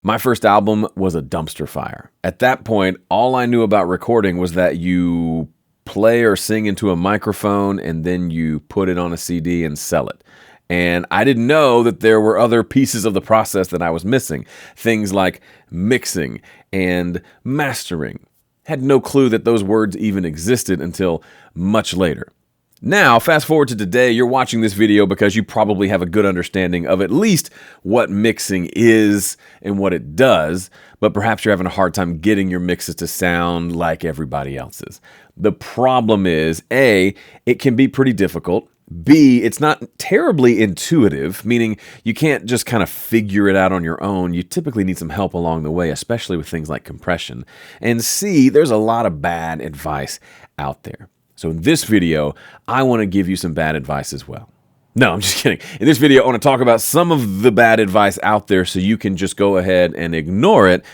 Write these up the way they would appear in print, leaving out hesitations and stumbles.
My first album was a dumpster fire. At that point, all I knew about recording was that you play or sing into a microphone and then you put it on a CD and sell it. And I didn't know that there were other pieces of the process that I was missing. Things like mixing and mastering. Had no clue that those words even existed until much later. Now, fast forward to today, you're watching this video because you probably have a good understanding of at least what mixing is and what it does, but perhaps you're having a hard time getting your mixes to sound like everybody else's. The problem is, A, it can be pretty difficult. B, it's not terribly intuitive, meaning you can't just kind of figure it out on your own. You typically need some help along the way, especially with things like compression. And C, there's a lot of bad advice out there. So in this video, I want to give you some bad advice as well. No, I'm just kidding. In this video, I want to talk about some of the bad advice out there so you can just go ahead and ignore it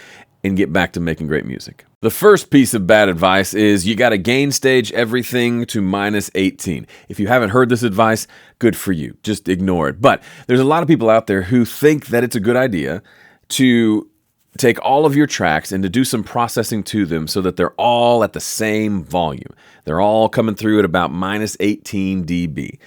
and get back to making great music. The first piece of bad advice is you got to gain stage everything to -18. If you haven't heard this advice, good for you. Just ignore it. But there's a lot of people out there who think that it's a good idea to take all of your tracks and to do some processing to them so that they're all at the same volume. They're all coming through at about -18 dB.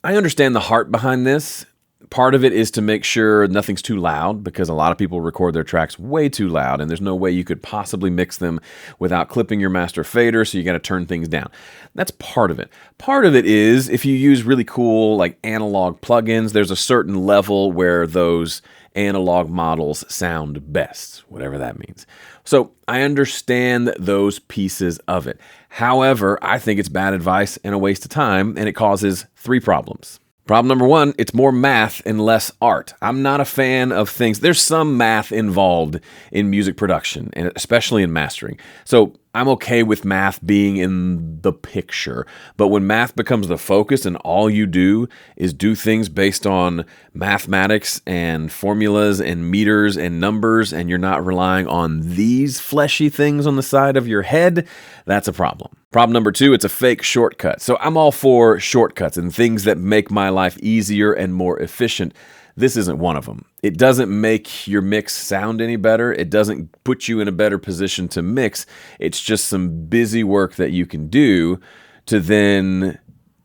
I understand the heart behind this. Part of it is to make sure nothing's too loud because a lot of people record their tracks way too loud and there's no way you could possibly mix them without clipping your master fader, so you got to turn things down. That's part of it. Part of it is if you use really cool like analog plugins, there's a certain level where those analog models sound best, whatever that means. So I understand those pieces of it. However, I think it's bad advice and a waste of time, and it causes 3 problems. Problem number 1, it's more math and less art. I'm not a fan of things. There's some math involved in music production, and especially in mastering. So I'm okay with math being in the picture. But when math becomes the focus and all you do is do things based on mathematics and formulas and meters and numbers, and you're not relying on these fleshy things on the side of your head, that's a problem. Problem number 2, it's a fake shortcut. So I'm all for shortcuts and things that make my life easier and more efficient. This isn't one of them. It doesn't make your mix sound any better. It doesn't put you in a better position to mix. It's just some busy work that you can do to then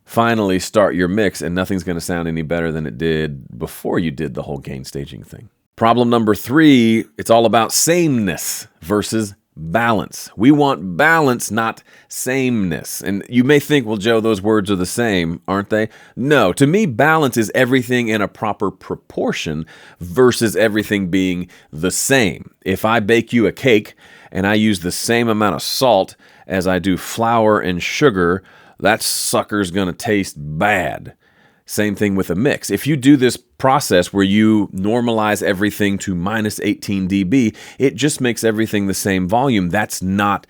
finally start your mix, and nothing's going to sound any better than it did before you did the whole gain staging thing. Problem number 3, it's all about sameness versus balance. We want balance, not sameness. And you may think, well, Joe, those words are the same, aren't they? No, to me, balance is everything in a proper proportion versus everything being the same. If I bake you a cake and I use the same amount of salt as I do flour and sugar, that sucker's going to taste bad. Same thing with a mix. If you do this process where you normalize everything to -18 dB, it just makes everything the same volume. That's not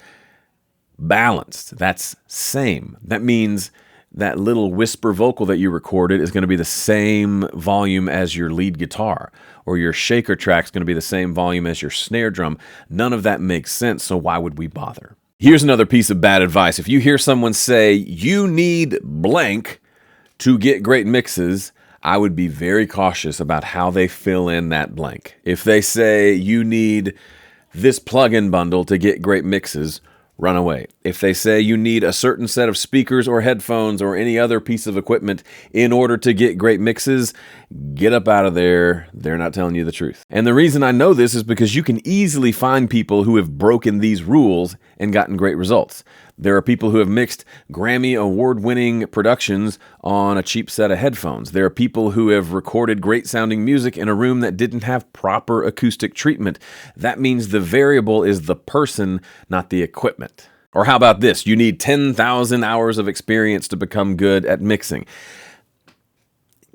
balanced. That's same. That means that little whisper vocal that you recorded is going to be the same volume as your lead guitar, or your shaker track is going to be the same volume as your snare drum. None of that makes sense, so why would we bother? Here's another piece of bad advice. If you hear someone say, you need blank to get great mixes, I would be very cautious about how they fill in that blank. If they say you need this plugin bundle to get great mixes, run away. If they say you need a certain set of speakers or headphones or any other piece of equipment in order to get great mixes, get up out of there. They're not telling you the truth. And the reason I know this is because you can easily find people who have broken these rules and gotten great results. There are people who have mixed Grammy award-winning productions on a cheap set of headphones. There are people who have recorded great sounding music in a room that didn't have proper acoustic treatment. That means the variable is the person, not the equipment. Or how about this? You need 10,000 hours of experience to become good at mixing.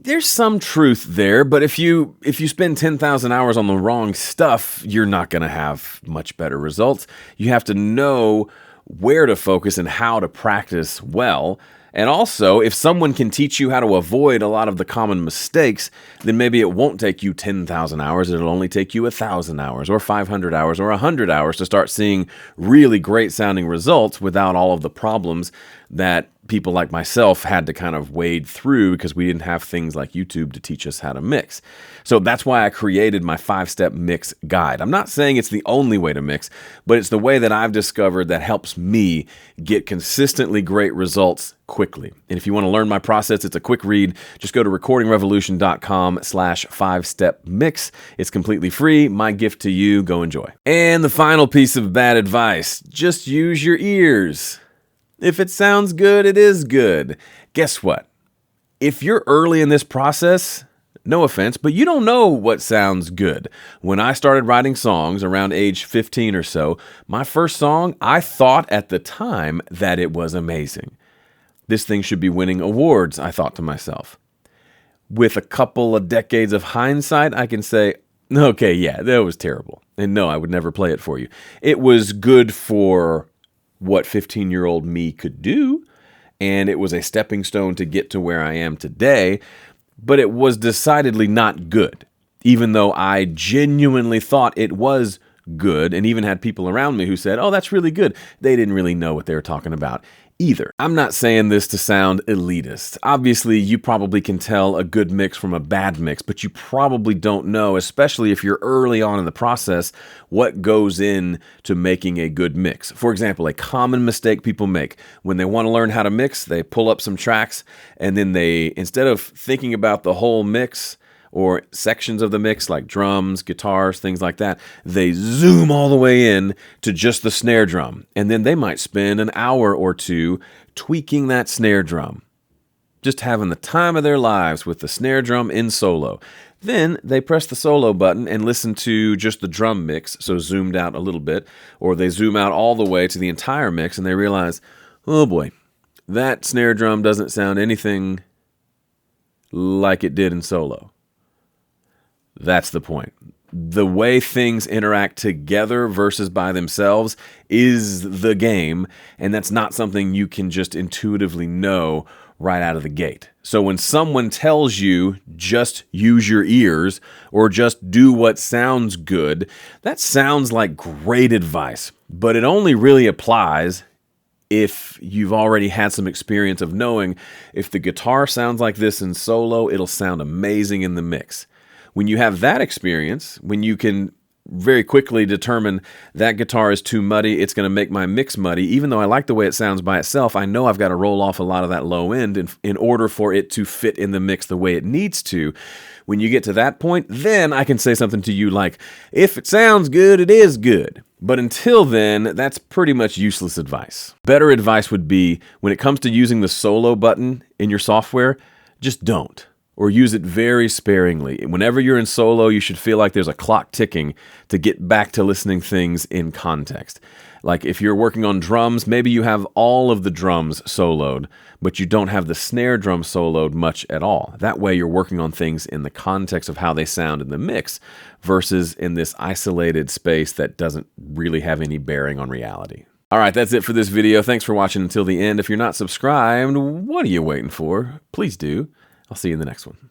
There's some truth there, but if you spend 10,000 hours on the wrong stuff, you're not going to have much better results. You have to know where to focus and how to practice well. And also, if someone can teach you how to avoid a lot of the common mistakes, then maybe it won't take you 10,000 hours. It'll only take you 1,000 hours or 500 hours or 100 hours to start seeing really great sounding results without all of the problems that people like myself had to kind of wade through because we didn't have things like YouTube to teach us how to mix. So that's why I created my 5-step mix guide. I'm not saying it's the only way to mix, but it's the way that I've discovered that helps me get consistently great results quickly. And if you want to learn my process, it's a quick read. Just go to recordingrevolution.com/5-step mix. It's completely free. My gift to you. Go enjoy. And the final piece of bad advice, just use your ears. If it sounds good, it is good. Guess what? If you're early in this process, no offense, but you don't know what sounds good. When I started writing songs around age 15 or so, my first song, I thought at the time that it was amazing. This thing should be winning awards, I thought to myself. With a couple of decades of hindsight, I can say, okay, yeah, that was terrible. And no, I would never play it for you. It was good for what 15-year-old me could do, and it was a stepping stone to get to where I am today, but it was decidedly not good, even though I genuinely thought it was good, and even had people around me who said, oh, that's really good. They didn't really know what they were talking about either. I'm not saying this to sound elitist. Obviously, you probably can tell a good mix from a bad mix, but you probably don't know, especially if you're early on in the process, what goes in to making a good mix. For example, a common mistake people make when they want to learn how to mix, they pull up some tracks and then they, instead of thinking about the whole mix or sections of the mix like drums, guitars, things like that, they zoom all the way in to just the snare drum. And then they might spend an hour or two tweaking that snare drum, just having the time of their lives with the snare drum in solo. Then they press the solo button and listen to just the drum mix, so zoomed out a little bit, or they zoom out all the way to the entire mix and they realize, oh boy, that snare drum doesn't sound anything like it did in solo. That's the point. The way things interact together versus by themselves is the game, and that's not something you can just intuitively know right out of the gate. So when someone tells you just use your ears or just do what sounds good, that sounds like great advice, but it only really applies if you've already had some experience of knowing if the guitar sounds like this in solo, it'll sound amazing in the mix. When you have that experience, when you can very quickly determine that guitar is too muddy, it's going to make my mix muddy. Even though I like the way it sounds by itself, I know I've got to roll off a lot of that low end in order for it to fit in the mix the way it needs to. When you get to that point, then I can say something to you like, if it sounds good, it is good. But until then, that's pretty much useless advice. Better advice would be, when it comes to using the solo button in your software, just don't. Or use it very sparingly. Whenever you're in solo, you should feel like there's a clock ticking to get back to listening things in context. Like if you're working on drums, maybe you have all of the drums soloed, but you don't have the snare drum soloed much at all. That way you're working on things in the context of how they sound in the mix versus in this isolated space that doesn't really have any bearing on reality. All right, that's it for this video. Thanks for watching until the end. If you're not subscribed, what are you waiting for? Please do. I'll see you in the next one.